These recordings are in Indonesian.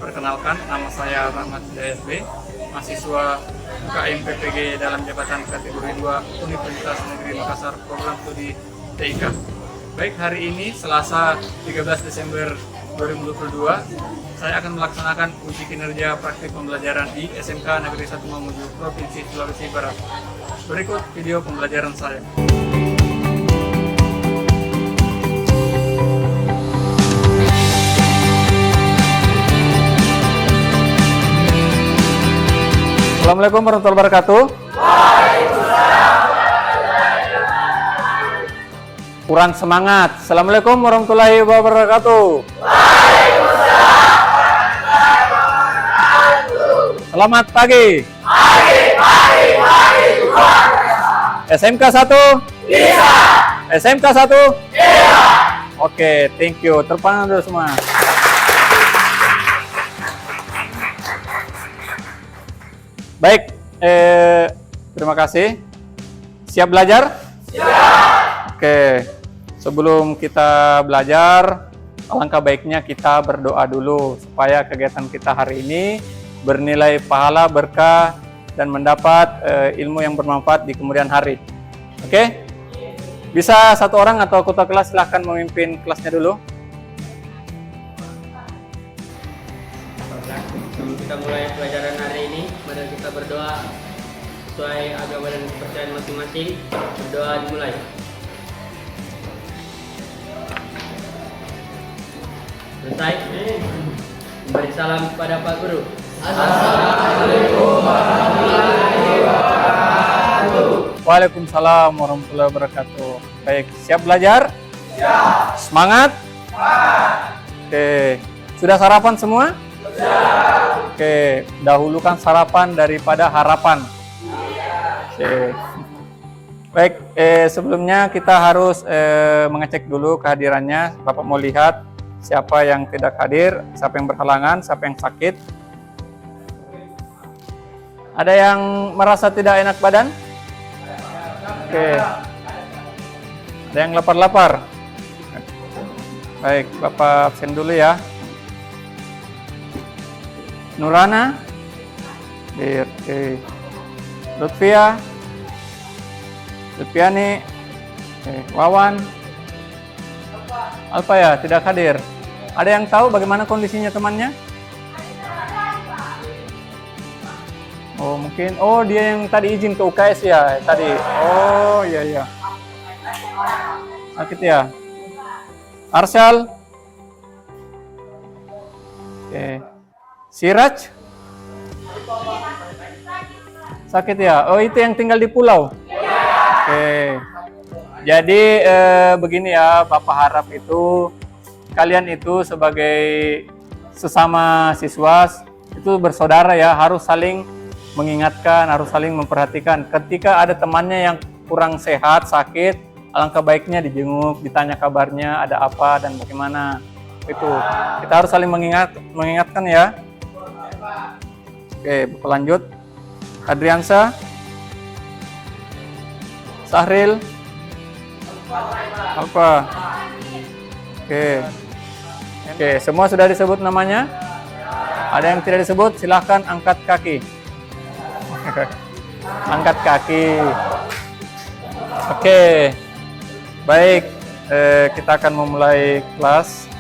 Perkenalkan, nama saya Rahmat DSB, mahasiswa UKM PPG dalam jabatan kategori 2 Universitas Negeri Makassar, program studi TIK. Baik, hari ini Selasa 13 Desember 2022, saya akan melaksanakan uji kinerja praktik pembelajaran di SMK Negeri 1 Mamuju, Provinsi Sulawesi Barat. Berikut video pembelajaran saya. Assalamualaikum warahmatullahi wabarakatuh. Kurang semangat. Assalamualaikum warahmatullahi wabarakatuh. Selamat pagi. SMK 1 bisa. SMK 1 iya. Oke, thank you. Terpang dulu semua. Baik, terima kasih. Siap belajar? Siap. Oke, sebelum kita belajar, alangkah baiknya kita berdoa dulu supaya kegiatan kita hari ini bernilai pahala, berkah, dan mendapat ilmu yang bermanfaat di kemudian hari. Oke? Bisa satu orang atau anggota kelas silahkan memimpin kelasnya dulu. Sebelum kita mulai pelajaran hari ini, mari kita berdoa sesuai agama dan kepercayaan masing-masing. Berdoa dimulai. Selesai. Beri salam kepada Pak Guru. Assalamualaikum warahmatullahi wabarakatuh. Waalaikumsalam warahmatullahi wabarakatuh. Baik, siap belajar? Siap. Semangat? Semangat. Oke, sudah sarapan semua? Oke, dahulukan sarapan daripada harapan. Oke. Baik, sebelumnya kita harus mengecek dulu kehadirannya. Bapak mau lihat siapa yang tidak hadir, siapa yang berhalangan, siapa yang sakit. Ada yang merasa tidak enak badan? Oke. Ada yang lapar-lapar? Baik, Bapak absen dulu ya. Nurana, oke. Lutfia, Lutfiani, Wawan, Alfa ya tidak hadir. Ada yang tahu bagaimana kondisinya temannya? Oh mungkin, oh dia yang tadi izin ke UKS ya tadi. Oh iya. Sakit ya. Arsyal, oke. Siraj? Sakit ya? Oh itu yang tinggal di pulau? Oke. Jadi begini ya, Bapak harap itu kalian itu sebagai sesama siswa itu bersaudara ya, harus saling mengingatkan, harus saling memperhatikan. Ketika ada temannya yang kurang sehat, sakit, alangkah baiknya dijenguk, ditanya kabarnya, ada apa dan bagaimana. Itu kita harus saling mengingatkan ya. Oke, Bapak lanjut. Adriansa, Sahril, Alfa. Oke, semua sudah disebut namanya? Ada yang tidak disebut? Silahkan angkat kaki. Angkat kaki. Oke, baik. Kita akan memulai kelas.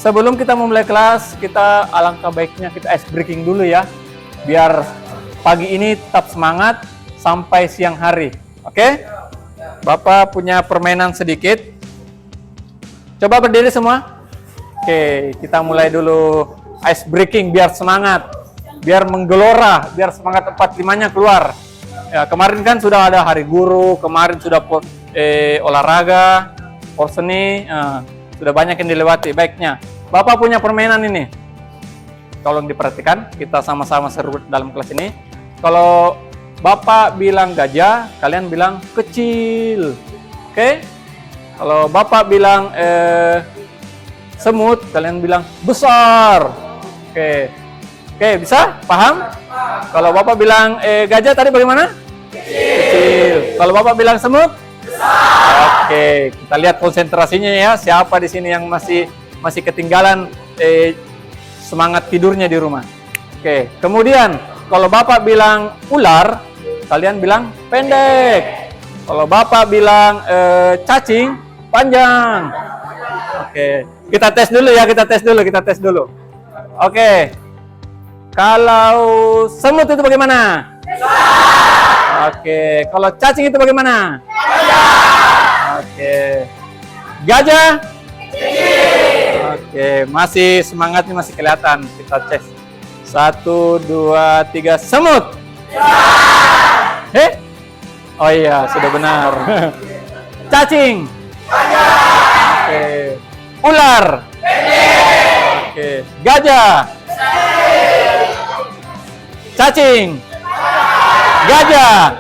Sebelum kita memulai kelas, kita alangkah baiknya kita ice breaking dulu ya. Biar pagi ini tetap semangat sampai siang hari. Oke? Bapak punya permainan sedikit. Coba berdiri semua. Oke, kita mulai dulu ice breaking biar semangat. Biar menggelora, biar semangat 45-nya keluar. Ya, kemarin kan sudah ada hari guru, kemarin sudah olahraga, porseni, sudah banyak yang dilewati. Baiknya, Bapak punya permainan ini. Tolong diperhatikan, kita sama-sama seru dalam kelas ini. Kalau Bapak bilang gajah, kalian bilang kecil. Oke? Kalau Bapak bilang semut, kalian bilang besar. Oke. Oke, bisa? Paham? Kalau Bapak bilang gajah tadi bagaimana? Kecil. Kalau Bapak bilang semut? Besar. Oke, kita lihat konsentrasinya ya. Siapa di sini yang masih masih ketinggalan semangat tidurnya di rumah. Oke, kemudian kalau Bapak bilang ular, kalian bilang pendek. Kalau Bapak bilang cacing, panjang. Oke, kita tes dulu ya, kita tes dulu. Oke, kalau semut itu bagaimana? Oke, kalau cacing itu bagaimana? Oke, gajah? Oke, masih semangatnya masih kelihatan. Kita tes. 1, 2, 3, semut. Oh iya, sudah benar. Cacing. Oke. Ular. Oke. Gajah. Cacing. Gajah.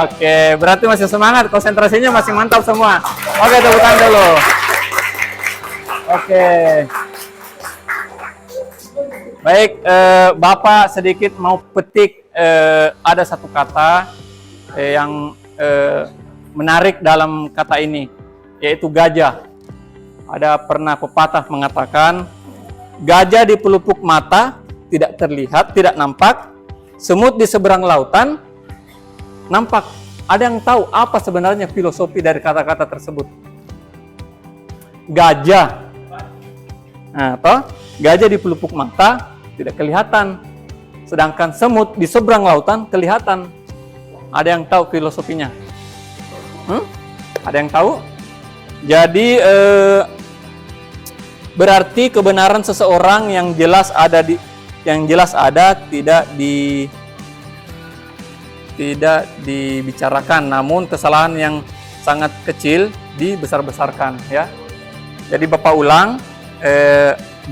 Oke, berarti masih semangat, konsentrasinya masih mantap semua. Oke, tepuk tangan dulu. Oke. Baik, Bapak sedikit mau petik ada satu kata yang menarik dalam kata ini, yaitu gajah. Ada pernah pepatah mengatakan, gajah di pelupuk mata tidak terlihat, tidak nampak, semut di seberang lautan nampak. Ada yang tahu apa sebenarnya filosofi dari kata-kata tersebut? Gajah. Nah, gajah di pelupuk mata tidak kelihatan, sedangkan semut di seberang lautan kelihatan. Ada yang tahu filosofinya? Ada yang tahu? Jadi berarti kebenaran seseorang yang jelas ada tidak dibicarakan, namun kesalahan yang sangat kecil dibesar-besarkan, ya. Jadi Bapak ulang,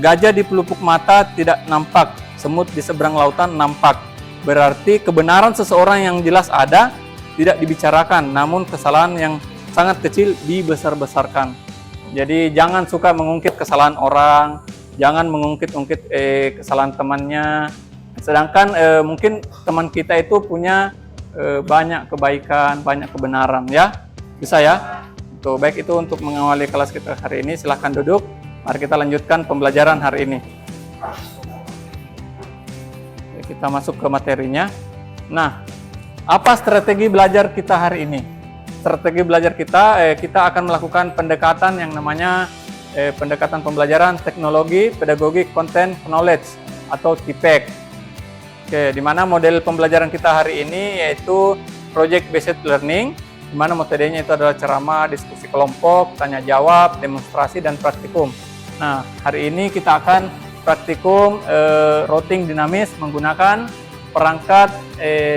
gajah di pelupuk mata tidak nampak, semut di seberang lautan nampak. Berarti kebenaran seseorang yang jelas ada tidak dibicarakan, namun kesalahan yang sangat kecil dibesar-besarkan. Jadi jangan suka mengungkit kesalahan orang, jangan mengungkit-ungkit kesalahan temannya. Sedangkan mungkin teman kita itu punya banyak kebaikan, banyak kebenaran, ya. Bisa ya? Tuh, baik, itu untuk mengawali kelas kita hari ini. Silahkan duduk. Mari kita lanjutkan pembelajaran hari ini. Kita masuk ke materinya. Nah, apa strategi belajar kita hari ini? Strategi belajar kita akan melakukan pendekatan yang namanya pendekatan pembelajaran teknologi, pedagogi, content, knowledge atau TPEK. Oke, di mana model pembelajaran kita hari ini yaitu project based learning, di mana metodenya itu adalah ceramah, diskusi kelompok, tanya jawab, demonstrasi, dan praktikum. Nah, hari ini kita akan praktikum routing dinamis menggunakan perangkat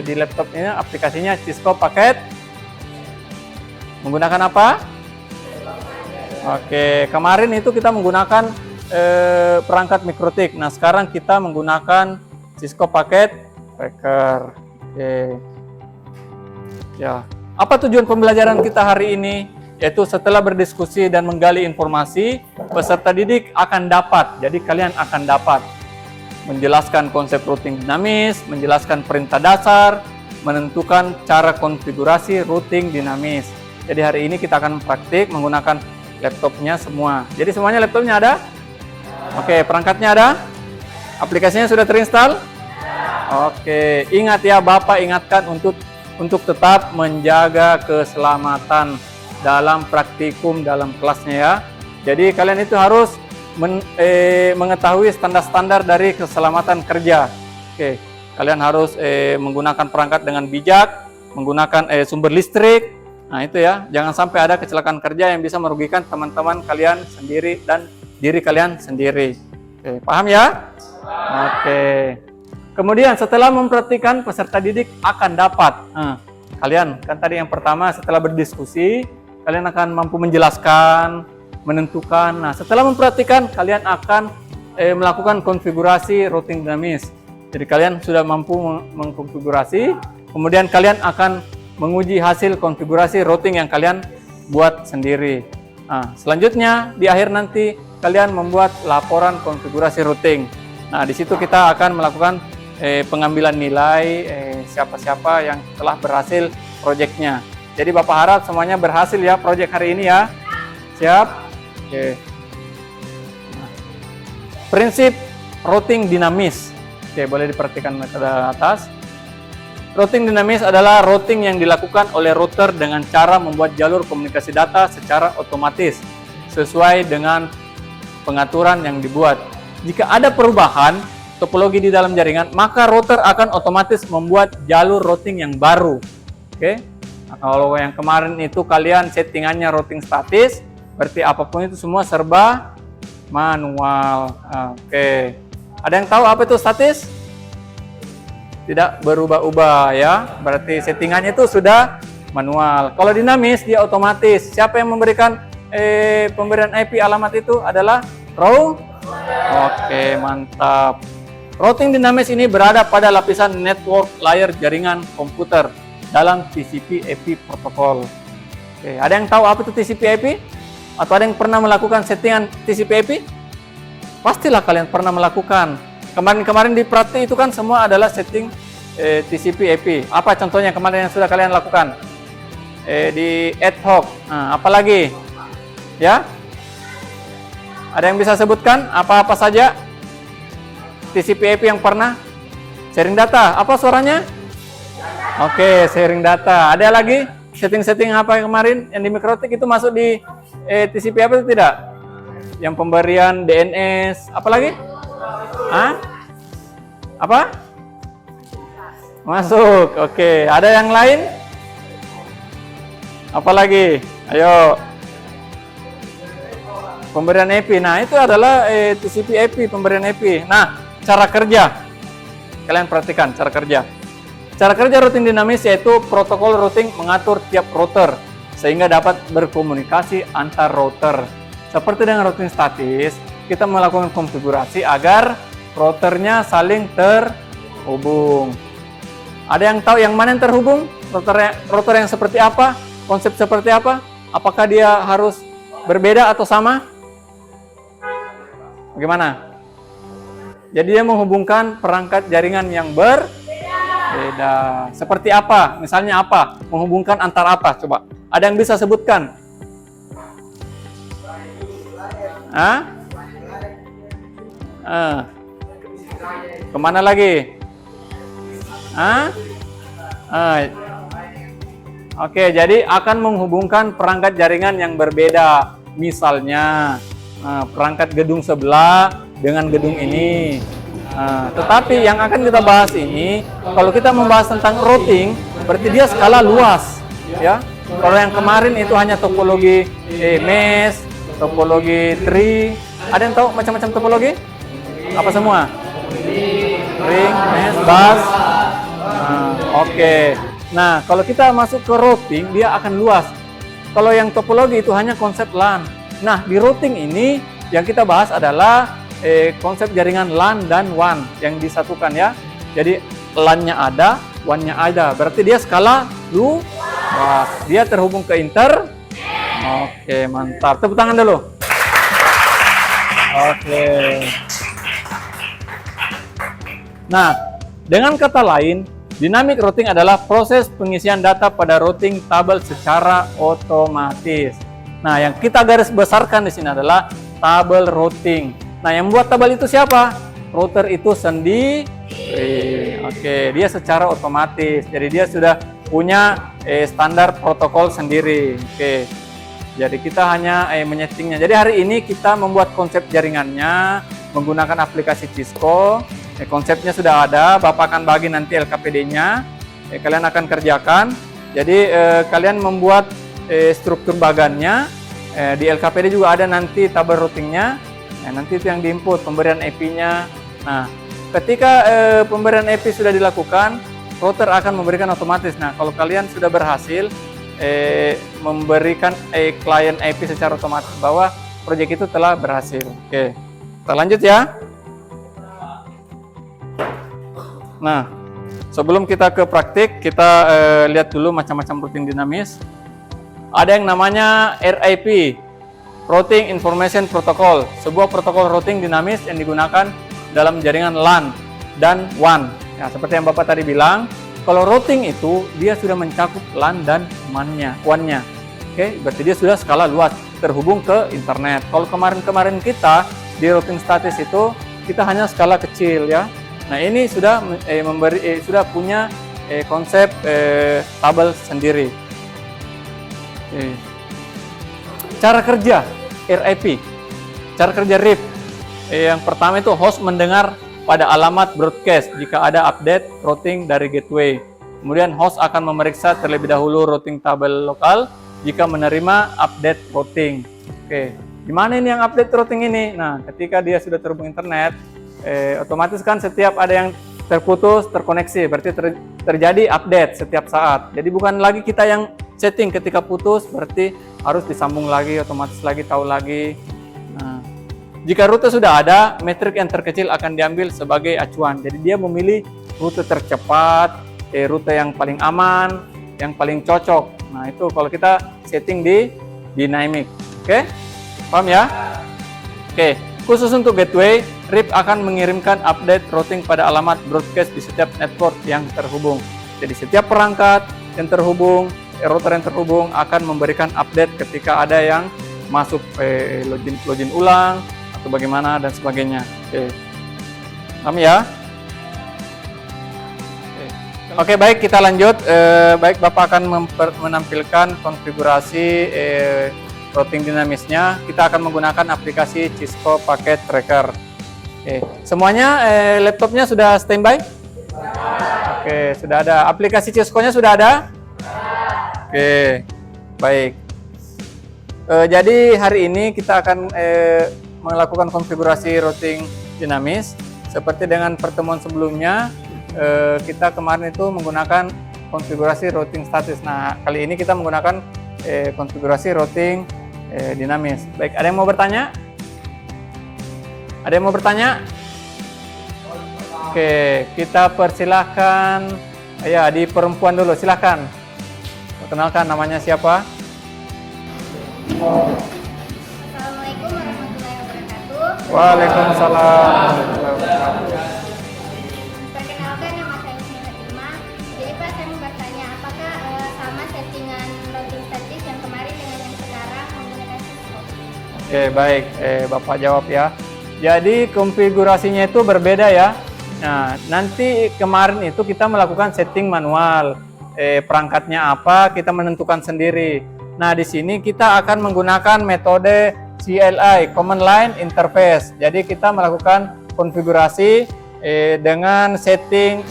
di laptop ini, aplikasinya Cisco Paket. Menggunakan apa? Oke, kemarin itu kita menggunakan perangkat Mikrotik. Nah, sekarang kita menggunakan Cisco Paket Tracker. Oke. Ya, apa tujuan pembelajaran kita hari ini? Yaitu setelah berdiskusi dan menggali informasi, peserta didik akan dapat, jadi kalian akan dapat menjelaskan konsep routing dinamis, menjelaskan perintah dasar, menentukan cara konfigurasi routing dinamis. Jadi hari ini kita akan praktik menggunakan laptopnya semua. Jadi semuanya laptopnya ada? Oke, perangkatnya ada? Aplikasinya sudah terinstall? Oke, ingat ya, Bapak ingatkan untuk tetap menjaga keselamatan dalam praktikum dalam kelasnya, ya. Jadi kalian itu harus mengetahui standar-standar dari keselamatan kerja. Oke, kalian harus menggunakan perangkat dengan bijak, menggunakan sumber listrik. Nah, itu ya, jangan sampai ada kecelakaan kerja yang bisa merugikan teman-teman kalian sendiri dan diri kalian sendiri. Oke, paham ya? Oke. Kemudian setelah mempraktikkan, peserta didik akan dapat. Kalian kan tadi yang pertama setelah berdiskusi, kalian akan mampu menjelaskan, menentukan. Nah, setelah mempraktikkan, kalian akan melakukan konfigurasi routing dinamis. Jadi kalian sudah mampu mengkonfigurasi, kemudian kalian akan menguji hasil konfigurasi routing yang kalian buat sendiri. Nah, selanjutnya di akhir nanti kalian membuat laporan konfigurasi routing. Nah, di situ kita akan melakukan pengambilan nilai siapa-siapa yang telah berhasil proyeknya. Jadi Bapak harap semuanya berhasil ya proyek hari ini ya. Siap? Oke. prinsip routing dinamis. Oke, boleh diperhatikan ke atas. Routing dinamis adalah routing yang dilakukan oleh router dengan cara membuat jalur komunikasi data secara otomatis sesuai dengan pengaturan yang dibuat. Jika ada perubahan topologi di dalam jaringan, maka router akan otomatis membuat jalur routing yang baru. Oke. Nah, kalau yang kemarin itu kalian settingannya routing statis, berarti apapun itu semua serba manual. Oke. Ada yang tahu apa itu statis? Tidak berubah-ubah ya. Berarti settingannya itu sudah manual. Kalau dinamis dia otomatis. Siapa yang memberikan pemberian IP alamat itu adalah row? Oke, mantap. Routing dinamis ini berada pada lapisan network layer jaringan komputer dalam TCP/IP protokol. Oke, ada yang tahu apa itu TCP/IP? Atau ada yang pernah melakukan settingan TCP/IP? Pastilah kalian pernah melakukan. Kemarin-kemarin di praktik itu kan semua adalah setting TCP/IP. Apa contohnya kemarin yang sudah kalian lakukan? Di ad hoc. Nah, apalagi? Ya? Ada yang bisa sebutkan apa-apa saja TCP/IP yang pernah? Sharing data. Apa suaranya? Oke, sharing data. Ada lagi setting-setting apa yang kemarin yang di Mikrotik itu masuk di TCP/IP itu tidak? Yang pemberian DNS, apa lagi? Apa? Masuk. Oke, ada yang lain? Apa lagi? Ayo. Pemberian IP. Nah, itu adalah TCP/IP, pemberian IP. Nah, cara kerja. Kalian perhatikan cara kerja. Cara kerja routing dinamis yaitu protokol routing mengatur tiap router sehingga dapat berkomunikasi antar router. Seperti dengan routing statis, kita melakukan konfigurasi agar routernya saling terhubung. Ada yang tahu yang mana yang terhubung? Router yang seperti apa? Konsep seperti apa? Apakah dia harus berbeda atau sama? Bagaimana? Jadi dia menghubungkan perangkat jaringan yang berbeda. Seperti apa? Misalnya apa? Menghubungkan antar apa? Coba. Ada yang bisa sebutkan? Kemana lagi? Oke, jadi akan menghubungkan perangkat jaringan yang berbeda. Misalnya perangkat gedung sebelah dengan gedung ini. Tetapi yang akan kita bahas ini, kalau kita membahas tentang routing, berarti dia skala luas, ya. Kalau yang kemarin itu hanya topologi mesh, topologi tree. Ada yang tahu macam-macam topologi? Apa semua? Ring, mesh, bus. Oke. Nah, kalau kita masuk ke routing, dia akan luas. Kalau yang topologi itu hanya konsep LAN. Nah, di routing ini yang kita bahas adalah konsep jaringan LAN dan WAN yang disatukan ya. Jadi LAN-nya ada, WAN-nya ada. Berarti dia skala luas. Dia terhubung ke inter. Oke, mantap. Tepuk tangan dulu. Oke. Nah, dengan kata lain, dynamic routing adalah proses pengisian data pada routing tabel secara otomatis. Nah, yang kita garis besarkan di sini adalah tabel routing. Nah, yang membuat tabel itu siapa? Router itu sendiri. Oke, dia secara otomatis. Jadi dia sudah punya standar protokol sendiri. Oke. Jadi kita hanya menyetingnya. Jadi hari ini kita membuat konsep jaringannya menggunakan aplikasi Cisco. Konsepnya sudah ada, Bapak akan bagi nanti LKPD-nya. Kalian akan kerjakan. Jadi kalian membuat struktur bagannya. Di LKPD juga ada nanti tabel routingnya. Nanti itu yang diinput, pemberian IP-nya. Nah, ketika pemberian IP sudah dilakukan, router akan memberikan otomatis. Nah, kalau kalian sudah berhasil memberikan klien IP secara otomatis bahwa proyek itu telah berhasil. Oke, kita lanjut ya. Nah, sebelum kita ke praktik, kita lihat dulu macam-macam routing dinamis. Ada yang namanya RIP, Routing Information Protocol, sebuah protokol routing dinamis yang digunakan dalam jaringan LAN dan WAN. Ya, seperti yang Bapak tadi bilang, kalau routing itu dia sudah mencakup LAN dan WAN-nya. Oke, berarti dia sudah skala luas, terhubung ke internet. Kalau kemarin-kemarin kita di routing statis itu kita hanya skala kecil ya. Nah, ini sudah sudah punya konsep tabel sendiri. Cara kerja RIP, cara kerja RIP. Yang pertama itu host mendengar pada alamat broadcast jika ada update routing dari gateway. Kemudian host akan memeriksa terlebih dahulu routing tabel lokal jika menerima update routing. Oke, gimana ini yang update routing ini? Nah, ketika dia sudah terhubung internet, otomatis kan setiap ada yang terputus, terkoneksi, berarti terjadi update setiap saat. Jadi bukan lagi kita yang setting ketika putus, berarti harus disambung lagi, otomatis lagi, tahu lagi. Nah, jika rute sudah ada, metrik yang terkecil akan diambil sebagai acuan. Jadi dia memilih rute tercepat, rute yang paling aman, yang paling cocok. Nah, itu kalau kita setting di dynamic. Oke? Paham ya? Oke, khusus untuk gateway, RIP akan mengirimkan update routing pada alamat broadcast di setiap network yang terhubung. Jadi setiap perangkat yang terhubung, router yang terhubung akan memberikan update ketika ada yang masuk login ulang atau bagaimana dan sebagainya. Oke. Paham ya? Oke, baik, kita lanjut. Baik, Bapak akan menampilkan konfigurasi routing dinamisnya. Kita akan menggunakan aplikasi Cisco Packet Tracker. Semuanya laptopnya sudah standby? Oke, sudah ada. Aplikasi Cisco-nya sudah ada? Oke, baik. Jadi hari ini kita akan melakukan konfigurasi routing dinamis. Seperti dengan pertemuan sebelumnya, kita kemarin itu menggunakan konfigurasi routing statis. Nah, kali ini kita menggunakan konfigurasi routing dinamis. Baik, ada yang mau bertanya? Ada yang mau bertanya? Oke, kita persilahkan. Ya, di perempuan dulu, silahkan. Perkenalkan namanya siapa? Assalamualaikum warahmatullahi wabarakatuh. Waalaikumsalam. Perkenalkan, nama saya Husnul Fatimah. Jadi Pak, saya mau bertanya, apakah sama settingan routing statis yang kemarin dengan yang sekarang menggunakan Cisco? Oke, baik. Bapak jawab ya. Jadi konfigurasinya itu berbeda ya. Nah, nanti kemarin itu kita melakukan setting manual. Perangkatnya apa kita menentukan sendiri. Nah, di sini kita akan menggunakan metode CLI, Command Line Interface. Jadi kita melakukan konfigurasi dengan setting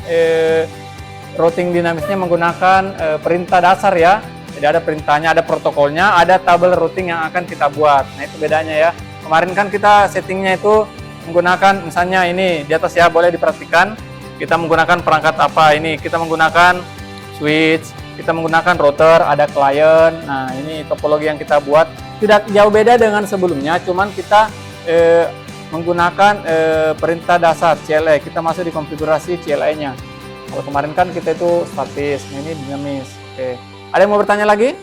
routing dinamisnya menggunakan perintah dasar ya. Jadi ada perintahnya, ada protokolnya, ada tabel routing yang akan kita buat. Nah, itu bedanya ya. Kemarin kan kita settingnya itu menggunakan, misalnya ini di atas ya, boleh diperhatikan. Kita menggunakan perangkat apa ini? Kita menggunakan switch, kita menggunakan router, ada client. Nah, ini topologi yang kita buat tidak jauh beda dengan sebelumnya, cuman kita menggunakan perintah dasar CLI. Kita masuk di konfigurasi CLI-nya. Kalau kemarin kan kita itu statis, ini dinamis. Oke. Ada yang mau bertanya lagi?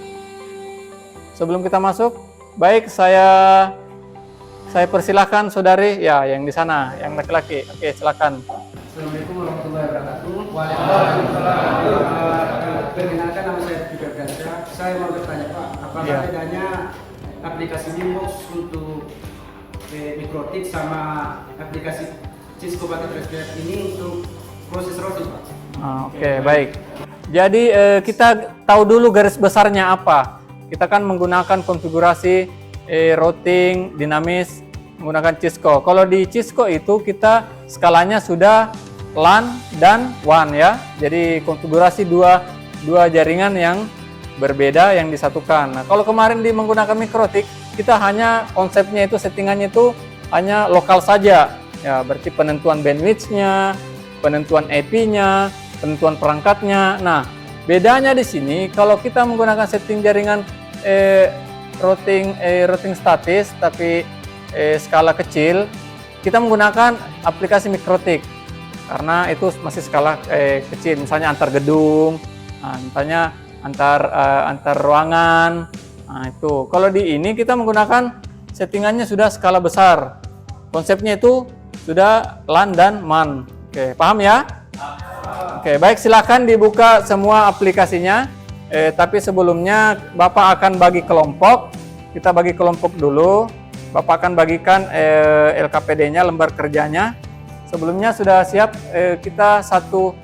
Sebelum kita masuk, baik, saya persilahkan saudari ya, yang di sana, yang laki-laki. Oke, silakan. Assalamualaikum warahmatullahi wabarakatuh. Waalaikumsalam. Perkenalkan, nama saya Peter Gansha. Saya mau bertanya Pak, apakah Ya. bedanya aplikasi Beambox untuk Mikrotik sama aplikasi Cisco Packet Tracker ini untuk proses routing Pak? Oke, baik. Jadi kita tahu dulu garis besarnya apa. Kita kan menggunakan konfigurasi routing dinamis menggunakan Cisco. Kalau di Cisco itu kita skalanya sudah LAN dan WAN ya. Jadi konfigurasi dua jaringan yang berbeda yang disatukan. Nah, kalau kemarin menggunakan Mikrotik, kita hanya konsepnya itu, settingannya itu hanya lokal saja. Ya, berarti penentuan bandwidth-nya, penentuan IP-nya, penentuan perangkatnya. Nah, bedanya di sini kalau kita menggunakan setting jaringan routing statis tapi skala kecil, kita menggunakan aplikasi Mikrotik karena itu masih skala kecil, misalnya antar gedung, misalnya antar ruangan. Nah, itu. Kalau di ini kita menggunakan settingannya sudah skala besar. Konsepnya itu sudah LAN dan MAN. Oke, paham ya? Oke, baik, silakan dibuka semua aplikasinya. Tapi sebelumnya Bapak akan bagi kelompok. Kita bagi kelompok dulu. Bapak akan bagikan LKPD-nya, lembar kerjanya. Sebelumnya sudah siap, kita satu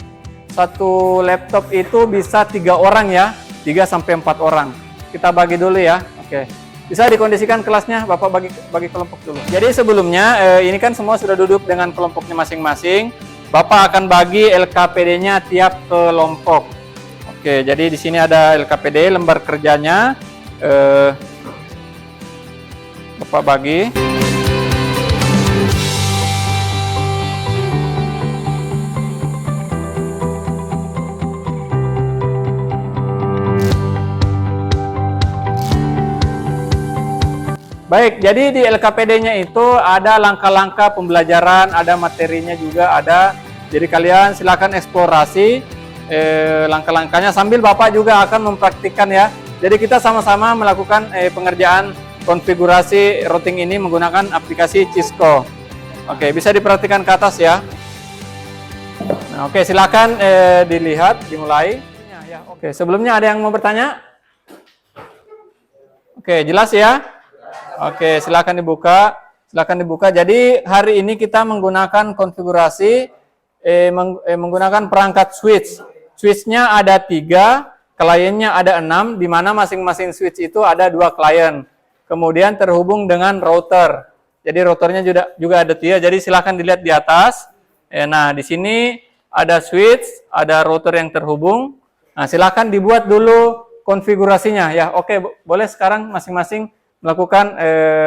laptop itu bisa 3 orang ya, 3 sampai 4 orang. Kita bagi dulu ya. Oke. Bisa dikondisikan kelasnya, Bapak bagi kelompok dulu. Jadi sebelumnya ini kan semua sudah duduk dengan kelompoknya masing-masing. Bapak akan bagi LKPD-nya tiap kelompok. Oke, jadi di sini ada LKPD, lembar kerjanya. Bapak bagi. Baik, jadi di LKPD-nya itu ada langkah-langkah pembelajaran, ada materinya juga ada. Jadi kalian silakan eksplorasi langkah-langkahnya sambil Bapak juga akan mempraktikkan ya. Jadi kita sama-sama melakukan pengerjaan konfigurasi routing ini menggunakan aplikasi Cisco. Oke, bisa diperhatikan ke atas ya. Nah, oke, silakan dilihat, dimulai. Ya, oke, sebelumnya ada yang mau bertanya? Oke, jelas ya? Oke, silakan dibuka. Silakan dibuka. Jadi hari ini kita menggunakan konfigurasi menggunakan perangkat switch. Switch-nya ada 3, kliennya ada 6, di mana masing-masing switch itu ada 2 klien. Kemudian terhubung dengan router. Jadi routernya juga ada 3. Jadi silakan dilihat di atas. Nah, di sini ada switch, ada router yang terhubung. Nah, silakan dibuat dulu konfigurasinya ya. Oke, boleh sekarang masing-masing melakukan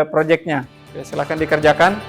proyeknya. Silakan dikerjakan.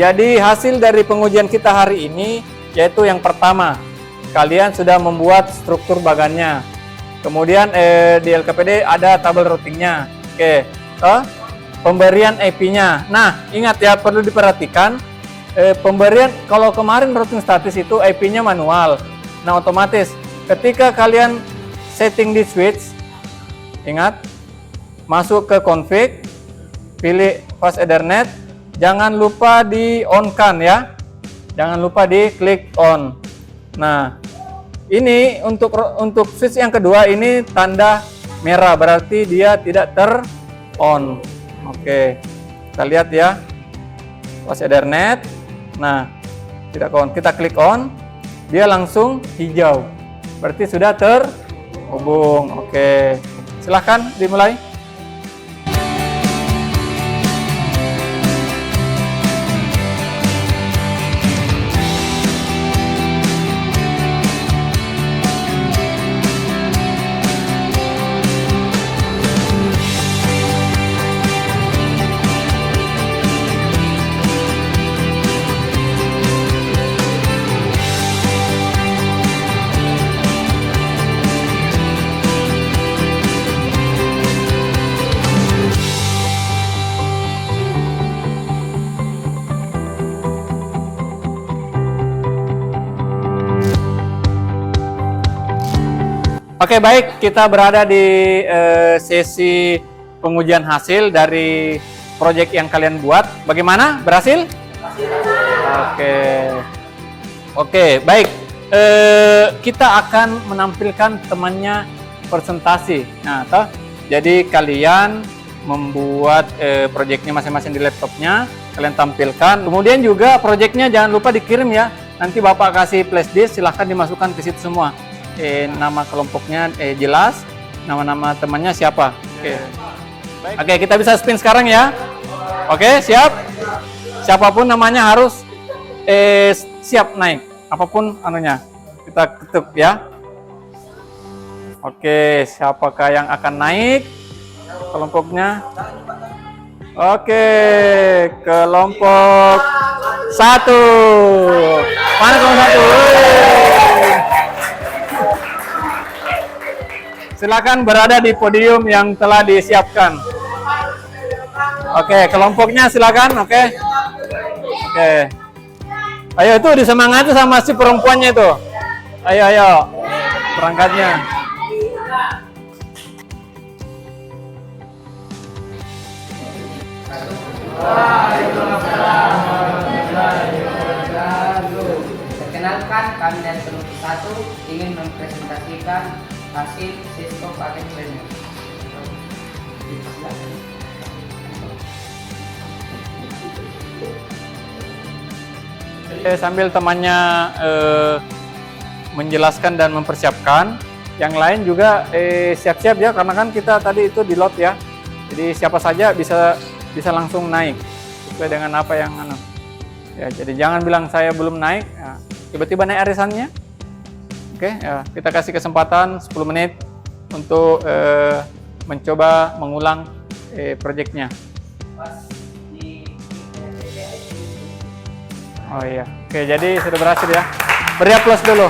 Jadi hasil dari pengujian kita hari ini yaitu yang pertama, kalian sudah membuat struktur bagannya. Kemudian di LKPD ada tabel routingnya. Oke, pemberian IP-nya. Nah, ingat ya, perlu diperhatikan pemberian, kalau kemarin routing statis itu IP-nya manual. Nah, otomatis ketika kalian setting di switch, ingat masuk ke config, pilih fast Ethernet. Jangan lupa di on-kan ya. Jangan lupa di klik on. Nah, ini untuk switch yang kedua ini tanda merah, berarti dia tidak ter-on. Oke. Kita lihat ya. Fast Ethernet. Nah, tidak on. Kita klik on, dia langsung hijau. Berarti sudah terhubung. Oke. Silahkan dimulai. Oke, baik, kita berada di sesi pengujian hasil dari proyek yang kalian buat. Bagaimana? Berhasil? Oke, baik. Kita akan menampilkan temannya presentasi. Nah, jadi kalian membuat proyeknya masing-masing di laptopnya, kalian tampilkan. Kemudian juga proyeknya jangan lupa dikirim ya. Nanti Bapak kasih flash disk, silahkan dimasukkan ke situ semua. Nama kelompoknya jelas, nama-nama temannya siapa. Oke, kita bisa spin sekarang ya. Oke, siap. Siapapun namanya harus siap naik. Apapun anunya, kita ketuk ya. Oke, siapakah yang akan naik kelompoknya? Oke, kelompok 1. Mana kelompok 1? Silakan berada di podium yang telah disiapkan. Oke, kelompoknya silakan. Oke. Ayo itu disemangati sama si perempuannya itu. Ayo, perangkatnya. Perkenalkan, kami dari kelompok 1 ingin mempresentasikan hasil Cisco Packet Trainer. Sambil temannya menjelaskan dan mempersiapkan, yang lain juga siap-siap ya, karena kan kita tadi itu di lot ya. Jadi siapa saja bisa langsung naik sesuai dengan apa yang ya. Jadi jangan bilang saya belum naik, ya, tiba-tiba naik arisannya. Oke, ya, kita kasih kesempatan 10 menit untuk mencoba mengulang proyeknya. Oh iya, oke, jadi sudah berhasil ya. Beri aplaus dulu.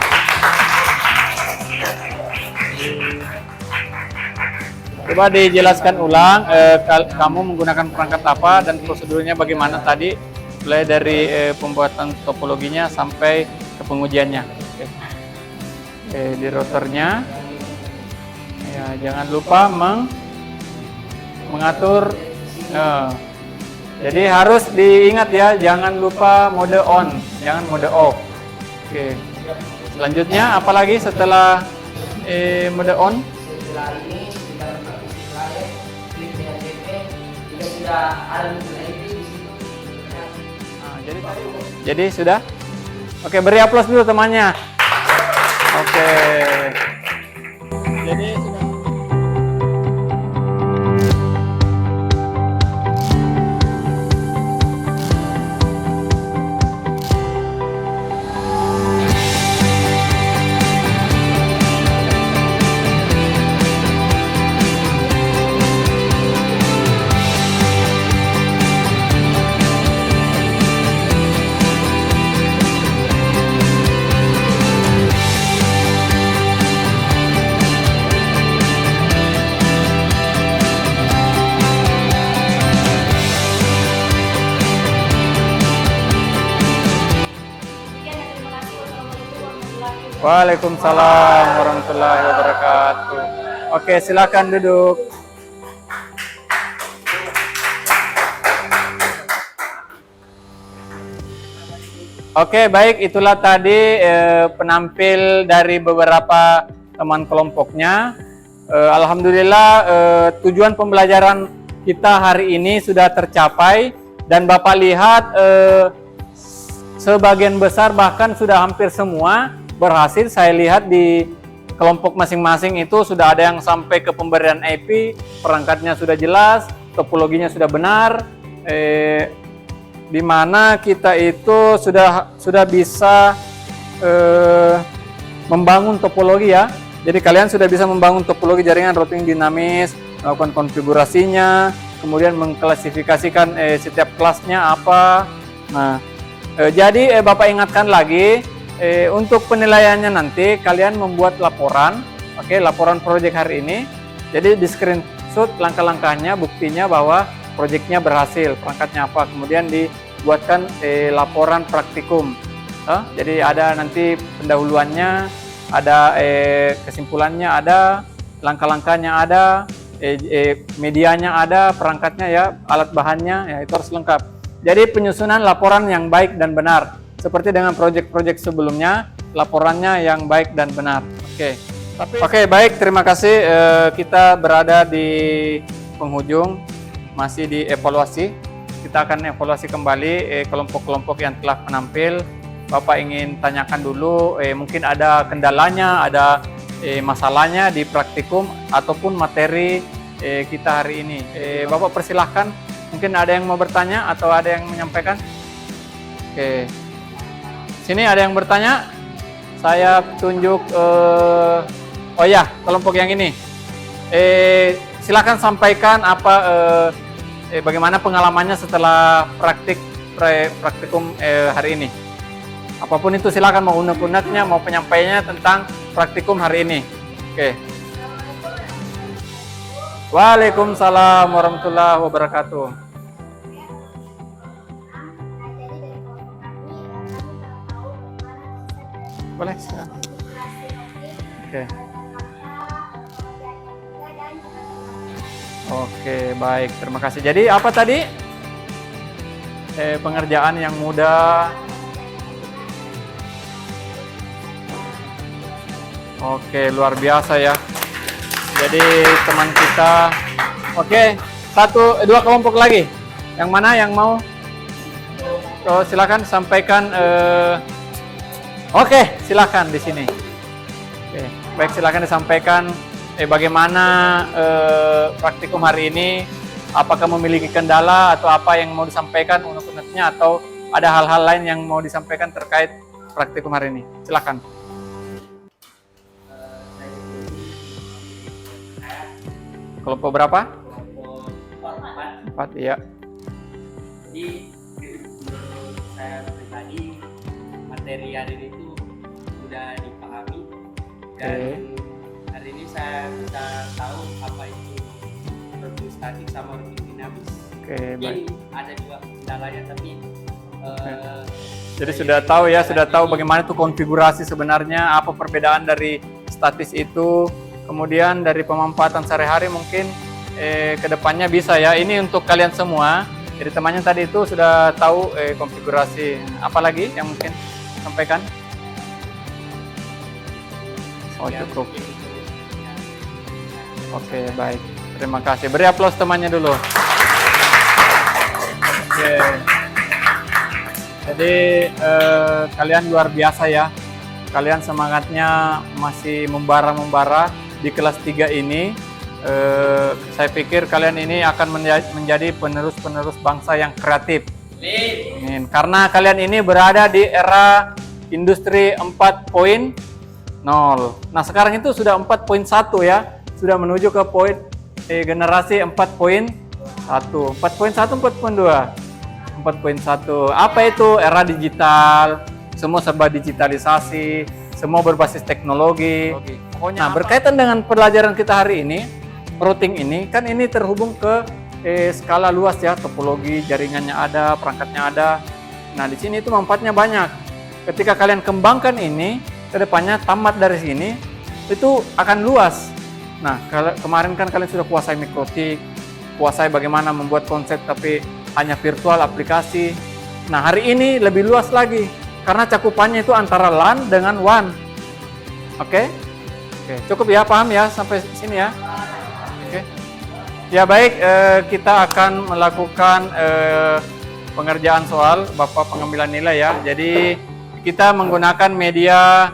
Coba dijelaskan ulang, kamu menggunakan perangkat apa dan prosedurnya bagaimana tadi, mulai dari pembuatan topologinya sampai ke pengujiannya. Oke, di routernya, ya, jangan lupa mengatur. Jadi harus diingat ya, jangan lupa mode on, jangan mode off. Oke. Selanjutnya apalagi setelah mode on? Setelah ini kita mengaktifkan layar, klik dengan DP, jika sudah ada muncul IP di situ. Nah, jadi sudah? Oke, beri aplaus dulu temannya. Oke. Jadi sudah. Waalaikumsalam warahmatullahi wabarakatuh. Oke, silakan duduk. Oke, baik, itulah tadi penampil dari beberapa teman kelompoknya. Alhamdulillah tujuan pembelajaran kita hari ini sudah tercapai dan Bapak lihat sebagian besar bahkan sudah hampir semua berhasil. Saya lihat di kelompok masing-masing itu sudah ada yang sampai ke pemberian IP, perangkatnya sudah jelas, topologinya sudah benar, di mana kita itu sudah bisa membangun topologi ya. Jadi kalian sudah bisa membangun topologi jaringan routing dinamis, melakukan konfigurasinya, kemudian mengklasifikasikan setiap kelasnya apa. Nah, jadi Bapak ingatkan lagi, untuk penilaiannya nanti kalian membuat laporan, oke, laporan proyek hari ini. Jadi di screenshot langkah-langkahnya, buktinya bahwa proyeknya berhasil, perangkatnya apa, kemudian dibuatkan laporan praktikum. Jadi ada nanti pendahuluannya, ada kesimpulannya, ada langkah-langkahnya, ada medianya, ada perangkatnya ya, alat bahannya ya, itu harus lengkap. Jadi penyusunan laporan yang baik dan benar. Seperti dengan proyek-proyek sebelumnya, laporannya yang baik dan benar. Oke, baik, terima kasih. Kita berada di penghujung, masih di evaluasi. Kita akan evaluasi kembali kelompok-kelompok yang telah menampil. Bapak ingin tanyakan dulu, mungkin ada kendalanya, ada masalahnya di praktikum ataupun materi kita hari ini. Bapak persilahkan, mungkin ada yang mau bertanya atau ada yang menyampaikan. Oke. Sini ada yang bertanya? Saya tunjuk, oh ya, kelompok yang ini. Silakan sampaikan apa, bagaimana pengalamannya setelah praktikum hari ini. Apapun itu silakan, mau unek-uneknya, mau penyampaiannya tentang praktikum hari ini. Oke. Waalaikumsalam warahmatullahi wabarakatuh. Boleh. Oke. Oke, baik. Terima kasih. Jadi apa tadi? Pengerjaan yang mudah. Oke, luar biasa ya. Jadi teman kita. Oke, dua kelompok lagi. Yang mana yang mau? Oh, silakan sampaikan. Oke, silakan di sini. Oke, baik, silakan disampaikan bagaimana praktikum hari ini. Apakah memiliki kendala atau apa yang mau disampaikan unek-uneknya, atau ada hal-hal lain yang mau disampaikan terkait praktikum hari ini? Silakan. Kelompok berapa? Kelompok 4. 4, iya. Jadi menurut saya pribadi, materi hari ini itu sudah dipahami, dan hari ini saya bisa tahu apa itu rutin statik sama rutin dinamis. Oke, baik. Mungkin ada juga kendalanya, tapi Jadi sudah tahu bagaimana itu konfigurasi sebenarnya, apa perbedaan dari statis itu, kemudian dari pemanfaatan sehari-hari mungkin kedepannya bisa ya. Ini untuk kalian semua. Jadi temannya tadi itu sudah tahu konfigurasi. Apalagi yang mungkin sampaikan? Oh, cukup. Oke, baik. Terima kasih. Beri aplaus temannya dulu. Oke. Jadi kalian luar biasa ya. Kalian semangatnya masih membara-membara di kelas 3 ini. Saya pikir kalian ini akan menjadi penerus-penerus bangsa yang kreatif. Amin. Karena kalian ini berada di era industri 4.0. Nah, sekarang itu sudah 4.1 ya. Sudah menuju ke generasi 4.1. 4.1, 4.2. 4.1. Apa itu? Era digital, semua serba digitalisasi, semua berbasis teknologi. Nah, berkaitan dengan pelajaran kita hari ini, routing ini, kan ini terhubung ke skala luas ya, topologi, jaringannya ada, perangkatnya ada. Nah, di sini itu manfaatnya banyak. Ketika kalian kembangkan ini, kedepannya tamat dari sini, itu akan luas. Nah, kemarin kan kalian sudah kuasai mikrotik, kuasai bagaimana membuat konsep tapi hanya virtual aplikasi. Nah, hari ini lebih luas lagi karena cakupannya itu antara LAN dengan WAN. Oke? Oke, cukup ya, paham ya sampai sini ya? Oke. Ya baik, kita akan melakukan pengerjaan soal Bapak pengambilan nilai ya. Jadi kita menggunakan media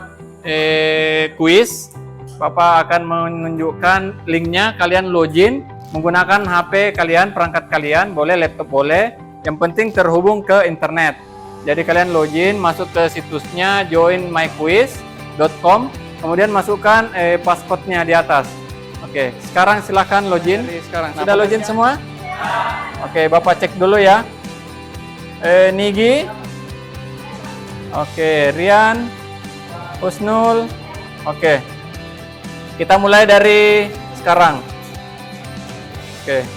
kuis. Bapak akan menunjukkan linknya, kalian login menggunakan HP kalian, perangkat kalian, boleh laptop boleh, yang penting terhubung ke internet. Jadi kalian login, masuk ke situsnya joinmyquiz.com, kemudian masukkan passwordnya di atas. Oke, sekarang silahkan login. Sudah login semua? Oke, Bapak cek dulu ya. Nigi, oke, Rian, Husnul, oke. Kita mulai dari sekarang. Oke.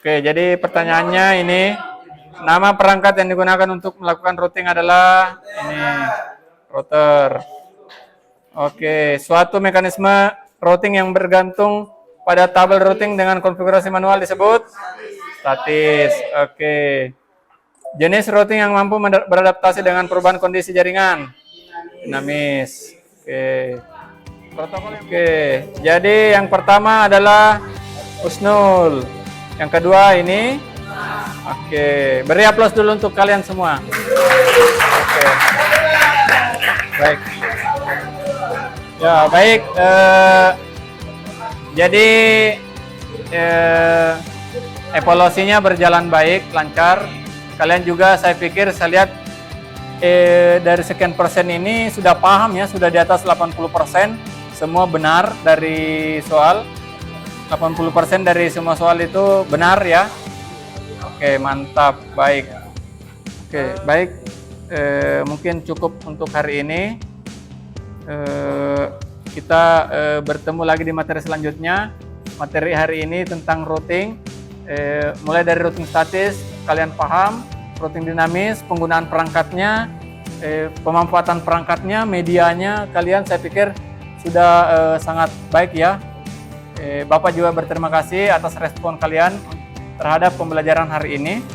Oke, jadi pertanyaannya ini, nama perangkat yang digunakan untuk melakukan routing adalah ini, router. Oke, suatu mekanisme routing yang bergantung pada tabel routing dengan konfigurasi manual disebut statis. Oke. Jenis routing yang mampu beradaptasi dengan perubahan kondisi jaringan dinamis. Oke. Protokol. Oke. Jadi yang pertama adalah Husnul. Yang kedua ini. Oke. Beri aplaus dulu untuk kalian semua. Oke. Baik. Ya, baik. Jadi evaluasinya berjalan baik, lancar. Kalian juga saya pikir saya lihat dari sekian persen ini sudah paham ya, sudah di atas 80%. Semua benar dari soal. 80% dari semua soal itu benar ya. Oke, mantap, baik. Oke, baik. Mungkin cukup untuk hari ini. Kita bertemu lagi di materi selanjutnya. Materi hari ini tentang routing. Mulai dari routing statis, kalian paham, routing dinamis, penggunaan perangkatnya, pemanfaatan perangkatnya, medianya, kalian saya pikir sudah sangat baik ya. Bapak juga berterima kasih atas respon kalian terhadap pembelajaran hari ini.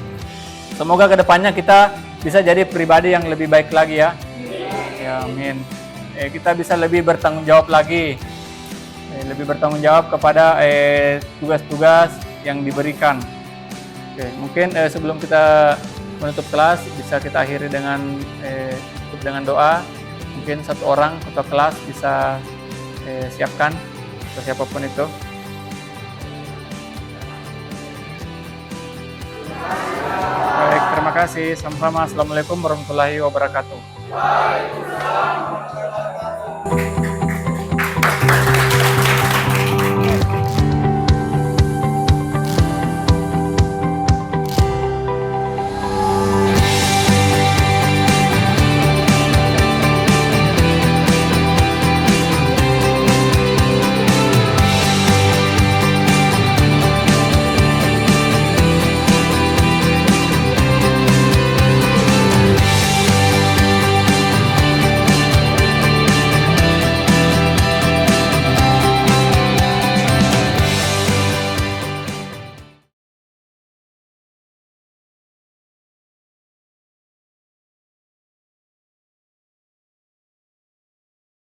Semoga kedepannya kita bisa jadi pribadi yang lebih baik lagi ya. Ya, amin. Kita bisa lebih bertanggung jawab lagi, lebih bertanggung jawab kepada tugas-tugas yang diberikan. Oke, mungkin sebelum kita menutup kelas bisa kita akhiri dengan doa. Mungkin satu orang ketua kelas bisa siapkan atau siapapun itu. Baik, terima kasih. Sama-sama. Assalamualaikum warahmatullahi wabarakatuh.